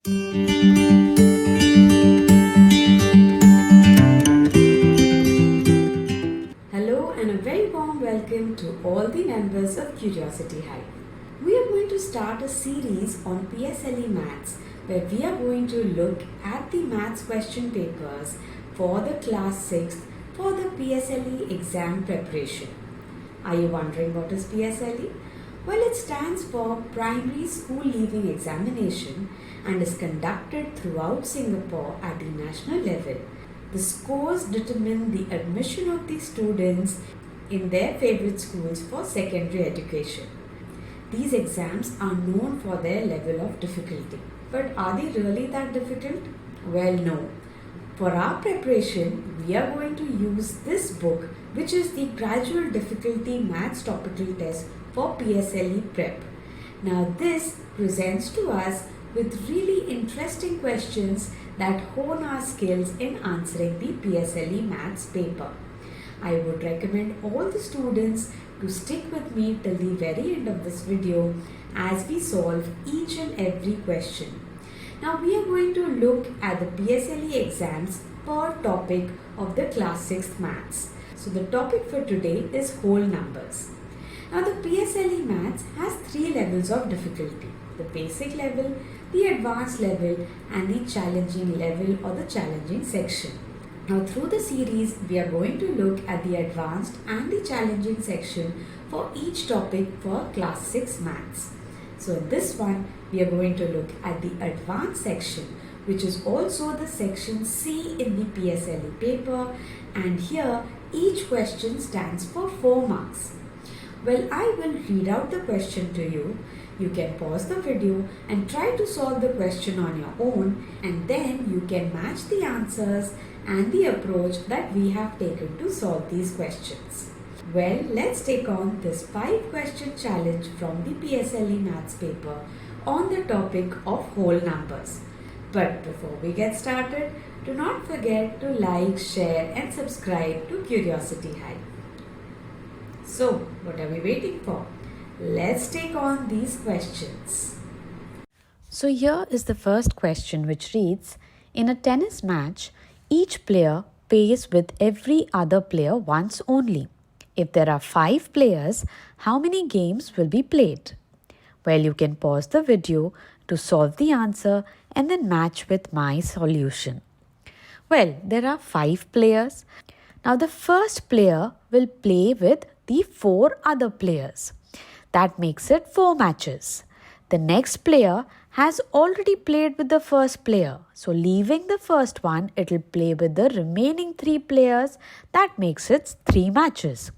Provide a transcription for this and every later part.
Hello and a very warm welcome to all the members of Curiosity Hive. We are going to start a series on PSLE Maths where we are going to look at the maths question papers for the class 6th for the PSLE exam preparation. Are you wondering what is PSLE? Well, it stands for Primary School Leaving Examination and is conducted throughout Singapore at the national level. The scores determine the admission of the students in their favorite schools for secondary education. These exams are known for their level of difficulty. But are they really that difficult? Well, no. For our preparation, we are going to use this book, which is the Gradual Difficulty Maths Topical Test for PSLE Prep. Now, this presents to us with really interesting questions that hone our skills in answering the PSLE Maths paper. I would recommend all the students to stick with me till the very end of this video as we solve each and every question. Now we are going to look at the PSLE exams per topic of the class 6th maths. So the topic for today is whole numbers. Now the PSLE maths has 3 levels of difficulty: the basic level, the advanced level and the challenging level or the challenging section. Now through the series we are going to look at the advanced and the challenging section for each topic for class 6 maths. So in this one we are going to look at the advanced section, which is also the section C in the PSLE paper, and here each question stands for 4 marks. Well, I will read out the question to you. You can pause the video and try to solve the question on your own, and then you can match the answers and the approach that we have taken to solve these questions. Well, let's take on this 5-question challenge from the PSLE Maths paper on the topic of whole numbers. But before we get started, do not forget to like, share and subscribe to Curiosity Hive. So, what are we waiting for? Let's take on these questions. So here is the first question, which reads, in a tennis match, each player plays with every other player once only. If there are 5 players, how many games will be played? Well, you can pause the video to solve the answer and then match with my solution. Well, there are 5 players. Now the first player will play with the 4 other players. That makes it 4 matches. The next player has already played with the first player. So leaving the first one, it will play with the remaining 3 players. That makes it 3 matches.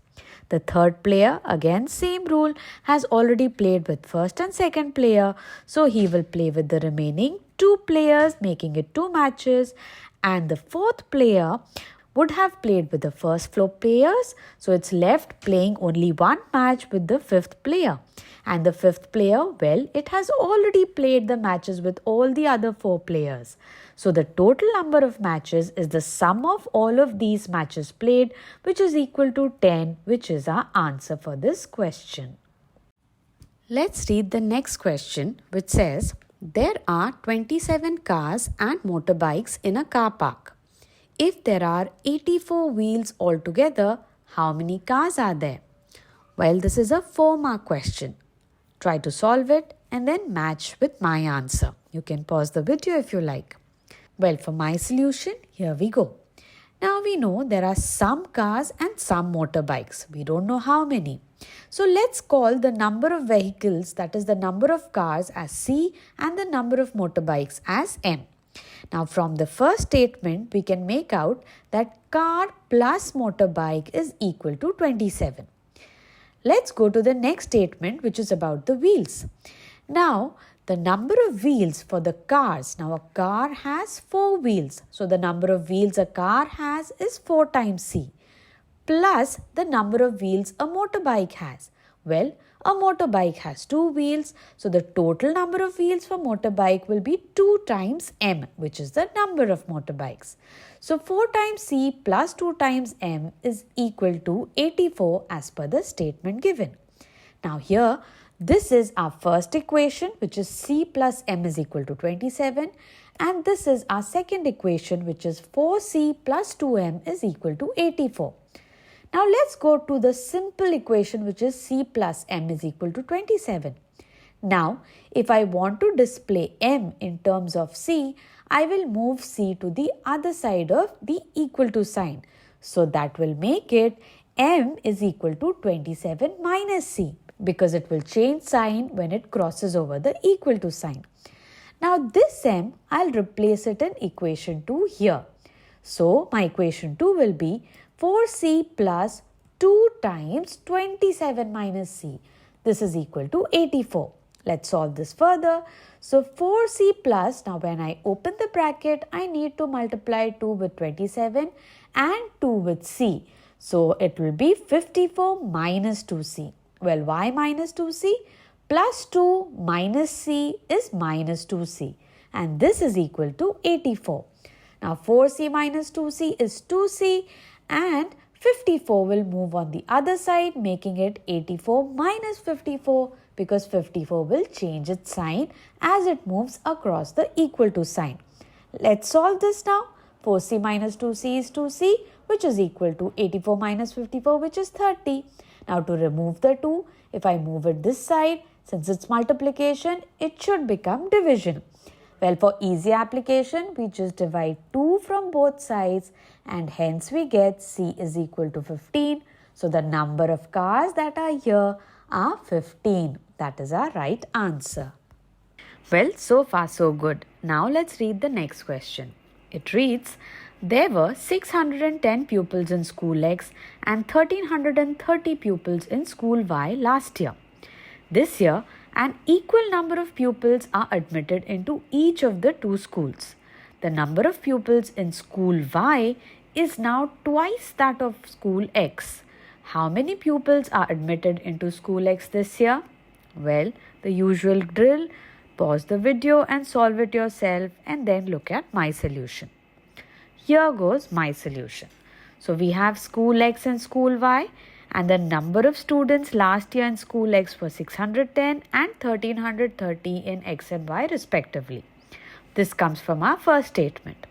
The third player, again same rule, has already played with first and second player. So he will play with the remaining 2 players, making it 2 matches. And the fourth player would have played with the first 4 players. So it's left playing only 1 match with the 5th player. And the 5th player, well, it has already played the matches with all the other 4 players. So the total number of matches is the sum of all of these matches played, which is equal to 10, which is our answer for this question. Let's read the next question, which says, there are 27 cars and motorbikes in a car park. If there are 84 wheels altogether, how many cars are there? Well, this is a 4-mark question. Try to solve it and then match with my answer. You can pause the video if you like. Well, for my solution, here we go. Now we know there are some cars and some motorbikes. We don't know how many. So let's call the number of vehicles, that is the number of cars, as C and the number of motorbikes as M. Now from the first statement, we can make out that car plus motorbike is equal to 27. Let's go to the next statement, which is about the wheels. Now, the number of wheels for the cars. Now, a car has 4 wheels. So, the number of wheels a car has is 4 times C. Plus the number of wheels a motorbike has. Well, a motorbike has 2 wheels. So, the total number of wheels for motorbike will be 2 times M, which is the number of motorbikes. So 4 times C plus 2 times M is equal to 84 as per the statement given. Now here This is our first equation, which is C plus M is equal to 27. And this is our second equation, which is 4C plus 2M is equal to 84. Now let's go to the simple equation, which is C plus M is equal to 27. Now, if I want to display M in terms of C, I will move C to the other side of the equal to sign. So that will make it M is equal to 27 minus C, because it will change sign when it crosses over the equal to sign. Now this M, I'll replace it in equation 2 here. So my equation 2 will be 4C plus 2 times 27 minus C. This is equal to 84. Let's solve this further. So 4C plus, now when I open the bracket, I need to multiply 2 with 27 and 2 with C. So it will be 54 minus 2C. Well, why minus 2C? Plus 2 minus C is minus 2C, and this is equal to 84. Now 4C minus 2C is 2C, and 54 will move on the other side, making it 84 minus 54, because 54 will change its sign as it moves across the equal to sign. Let's solve this now. 4C minus 2C is 2C, which is equal to 84 minus 54, which is 30. Now to remove the 2, if I move it this side, since it's multiplication, it should become division. Well, for easy application, we just divide 2 from both sides, and hence we get C is equal to 15. So the number of cars that are here are 15. That is our right answer. Well, so far so good. Now let's read the next question. It reads, there were 610 pupils in school X and 1330 pupils in school Y last year. This year, an equal number of pupils are admitted into each of the two schools. The number of pupils in school Y is now twice that of school X. How many pupils are admitted into school X this year? Well, the usual drill, pause the video and solve it yourself, and then look at my solution. Here goes my solution. So we have school X and school Y, and the number of students last year in school X was 610 and 1330 in X and Y respectively. This comes from our first statement.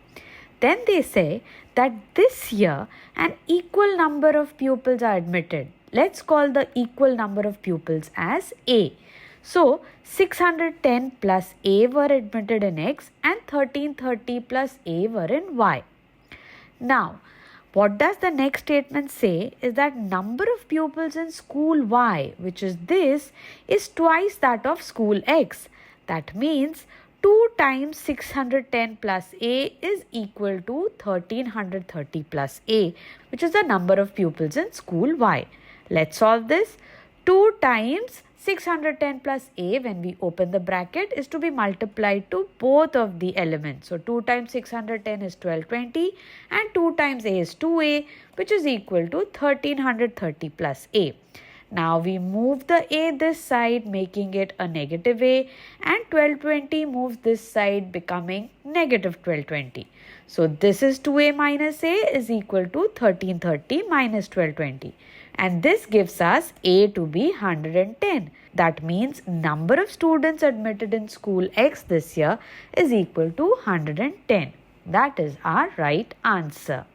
Then they say that this year an equal number of pupils are admitted. Let's call the equal number of pupils as A. So 610 plus A were admitted in X and 1330 plus A were in Y. Now, what does the next statement say is that number of pupils in school Y, which is this, is twice that of school X. That means 2 times 610 plus A is equal to 1330 plus A, which is the number of pupils in school Y. Let's solve this. 2 times 610 plus A, when we open the bracket, is to be multiplied to both of the elements. So 2 times 610 is 1220 and 2 times A is 2A, which is equal to 1330 plus A. Now we move the A this side, making it a negative A, and 1220 moves this side, becoming negative 1220. So this is 2A minus A is equal to 1330 minus 1220. And this gives us A to be 110. That means number of students admitted in school X this year is equal to 110. That is our right answer.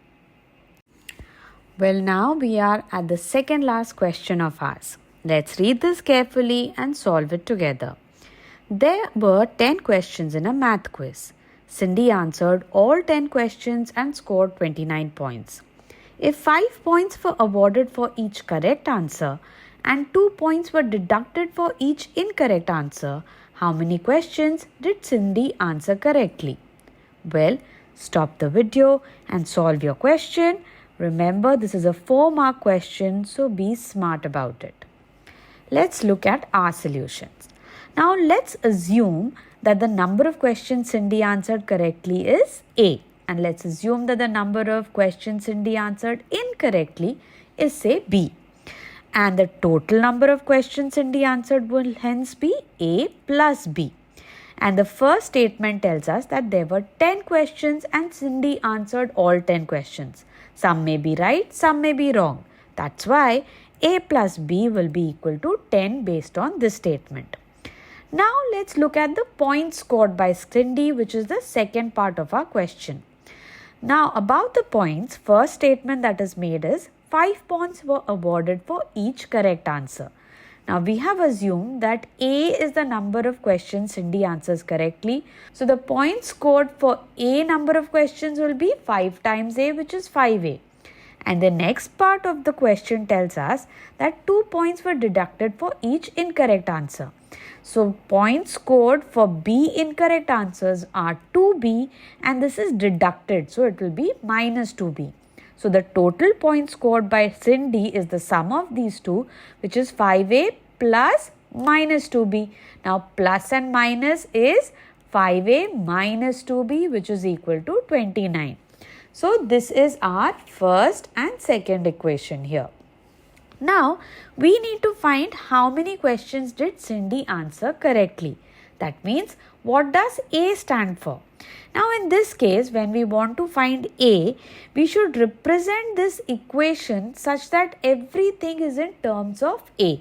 Well, now we are at the second last question of ours. Let's read this carefully and solve it together. There were 10 questions in a math quiz. Cindy answered all 10 questions and scored 29 points. If 5 points were awarded for each correct answer and 2 points were deducted for each incorrect answer, how many questions did Cindy answer correctly? Well, stop the video and solve your question. Remember, this is a 4-mark question, so be smart about it. Let's look at our solutions. Now, let's assume that the number of questions Cindy answered correctly is A. And let's assume that the number of questions Cindy answered incorrectly is, say, B. And the total number of questions Cindy answered will hence be A plus B. And the first statement tells us that there were 10 questions and Cindy answered all 10 questions. Some may be right, some may be wrong. That's why A plus B will be equal to 10 based on this statement. Now let's look at the points scored by Cindy, which is the second part of our question. Now about the points, first statement that is made is 5 points were awarded for each correct answer. Now we have assumed that A is the number of questions Cindy answers correctly. So the points scored for A number of questions will be 5 times A, which is 5A. And the next part of the question tells us that 2 points were deducted for each incorrect answer. So points scored for B incorrect answers are 2B, and this is deducted, so it will be minus 2B. So the total points scored by Cindy is the sum of these two, which is 5A plus minus 2B. Now plus and minus is 5A minus 2B, which is equal to 29. So this is our first and second equation here. Now we need to find how many questions did Cindy answer correctly. That means what does A stand for? Now in this case, when we want to find A, we should represent this equation such that everything is in terms of A.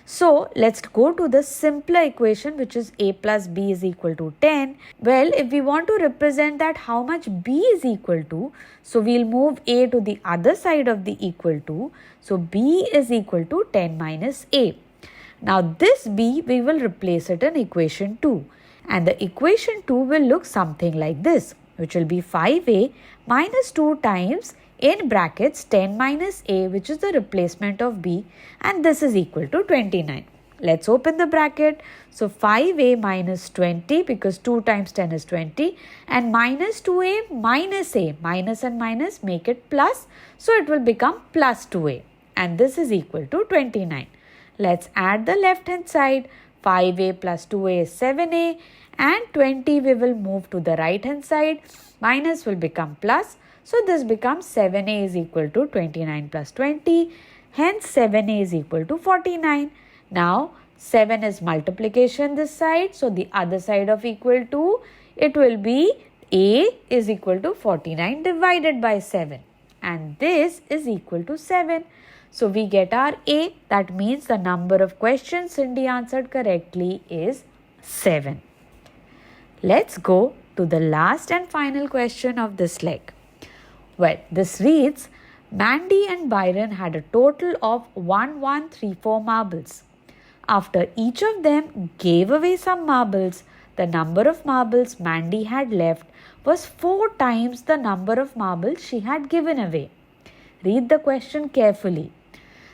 So let's go to the simpler equation, which is A plus B is equal to 10. Well, if we want to represent that how much B is equal to, so we'll move A to the other side of the equal to. So B is equal to 10 minus A. Now this B, we will replace it in equation 2. And the equation 2 will look something like this, which will be 5A minus 2 times in brackets 10 minus A, which is the replacement of B, and this is equal to 29. Let's open the bracket. So 5A minus 20, because 2 times 10 is 20, and minus 2A minus A. Minus and minus make it plus, so it will become plus 2A, and this is equal to 29. Let's add the left hand side. 5A plus 2A is 7A, and 20 we will move to the right hand side. Minus will become plus. So this becomes 7A is equal to 29 plus 20. Hence 7A is equal to 49. Now 7 is multiplication this side. So the other side of equal to, it will be A is equal to 49 divided by 7. And this is equal to 7. So we get our A. That means the number of questions Cindy answered correctly is 7. Let's go to the last and final question of this leg. Well, this reads, Mandy and Byron had a total of 1134 marbles. After each of them gave away some marbles, the number of marbles Mandy had left was 4 times the number of marbles she had given away. Read the question carefully.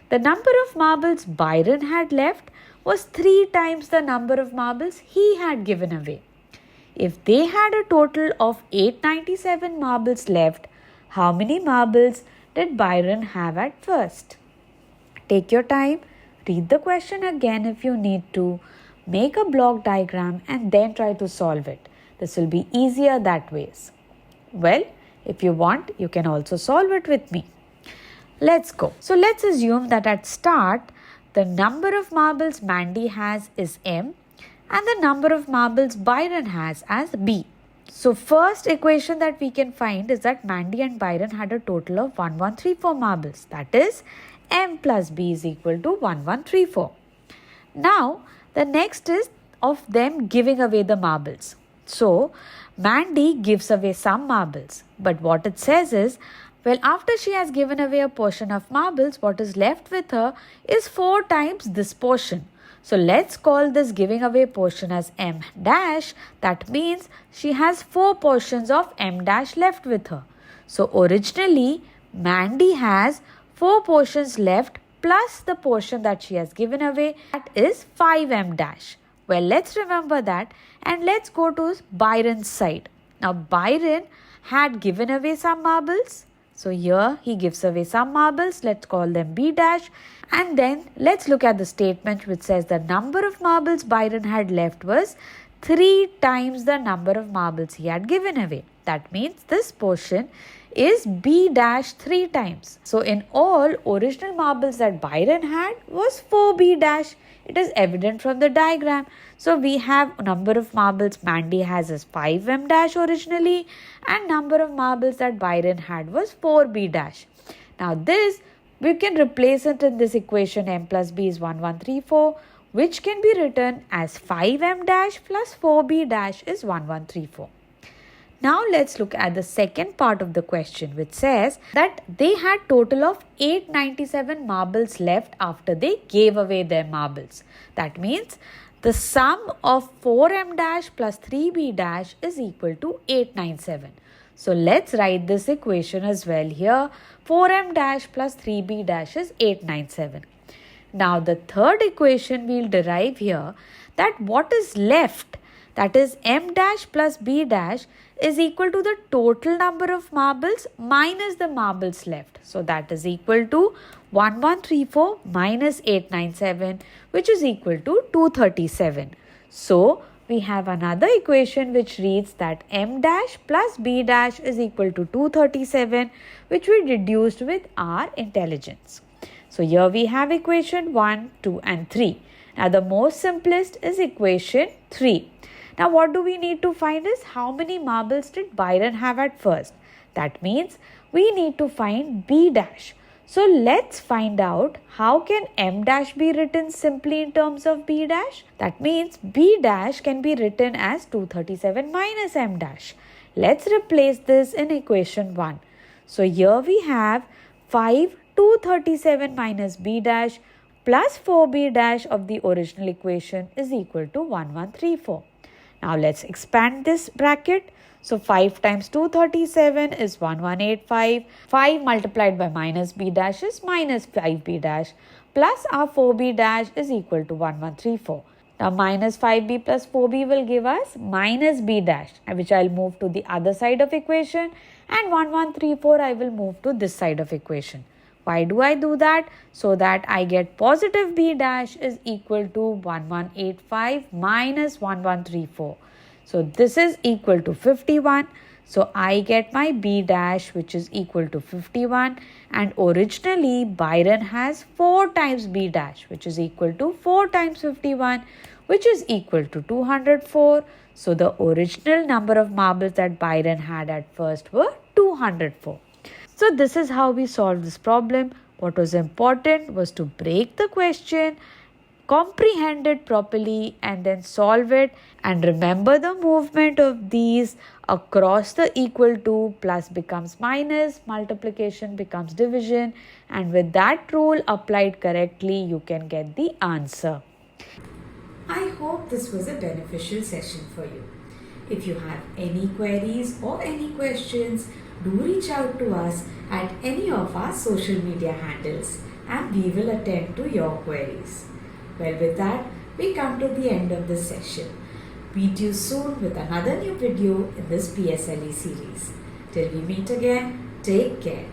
The number of marbles Byron had left was 3 times the number of marbles he had given away. If they had a total of 897 marbles left, how many marbles did Byron have at first? Take your time, read the question again if you need to, make a block diagram and then try to solve it. This will be easier that way. Well, if you want, you can also solve it with me. Let's go. So let's assume that at start, the number of marbles Mandy has is M and the number of marbles Byron has as B. So first equation that we can find is that Mandy and Byron had a total of 1134 marbles. That is, M plus B is equal to 1134. Now, the next is of them giving away the marbles. So, Mandy gives away some marbles. But what it says is, well, after she has given away a portion of marbles, what is left with her is 4 times this portion. So let's call this giving away portion as M dash. That means she has 4 portions of M dash left with her. So originally, Mandy has 4 portions left plus the portion that she has given away. That is 5M dash. Well, let's remember that and let's go to Byron's side. Now, Byron had given away some marbles. So here he gives away some marbles. Let's call them B dash. And then let's look at the statement which says the number of marbles Byron had left was 3 times the number of marbles he had given away. That means this portion is B dash 3 times. So in all, original marbles that Byron had was 4B dash. It is evident from the diagram. So we have number of marbles Mandy has as 5M dash originally and number of marbles that Byron had was 4B dash. Now this we can replace it in this equation. M plus B is 1134, which can be written as 5m dash plus 4b dash is 1134. Now let's look at the second part of the question, which says that they had total of 897 marbles left after they gave away their marbles. That means the sum of 4m dash plus 3b dash is equal to 897. So let's write this equation as well here. 4m dash plus 3b dash is 897. Now the third equation we'll derive here, that what is left, that is m dash plus b dash, is equal to the total number of marbles minus the marbles left. So that is equal to 1134 minus 897, which is equal to 237. So we have another equation which reads that m dash plus b dash is equal to 237, which we deduced with our intelligence. So here we have equation 1, 2 and 3. Now the most simplest is equation 3. Now what do we need to find is how many marbles did Byron have at first. That means we need to find b dash. So let's find out how can m dash be written simply in terms of b dash. That means b dash can be written as 237 minus m dash. Let's replace this in equation 1. So here we have 5 237 minus b dash plus 4b dash of the original equation is equal to 1134. Now let's expand this bracket. So 5 times 237 is 1185. 5 multiplied by minus b dash is minus 5b dash plus our 4b dash is equal to 1134. Now minus 5b plus 4b will give us minus b dash, which I'll move to the other side of equation, and 1134 I will move to this side of equation. Why do I do that? So that I get positive b dash is equal to 1185 minus 1134. So this is equal to 51. So I get my b dash, which is equal to 51, and originally Byron has 4 times b dash, which is equal to 4 times 51, which is equal to 204. So the original number of marbles that Byron had at first were 204. So this is how we solved this problem. What was important was to break the question, comprehend it properly, and then solve it, and remember the movement of these across the equal to. Plus becomes minus, multiplication becomes division, and with that rule applied correctly, you can get the answer. I hope this was a beneficial session for you. If you have any queries or any questions, do reach out to us at any of our social media handles, and we will attend to your queries. Well, with that, we come to the end of this session. Meet you soon with another new video in this PSLE series. Till we meet again, take care.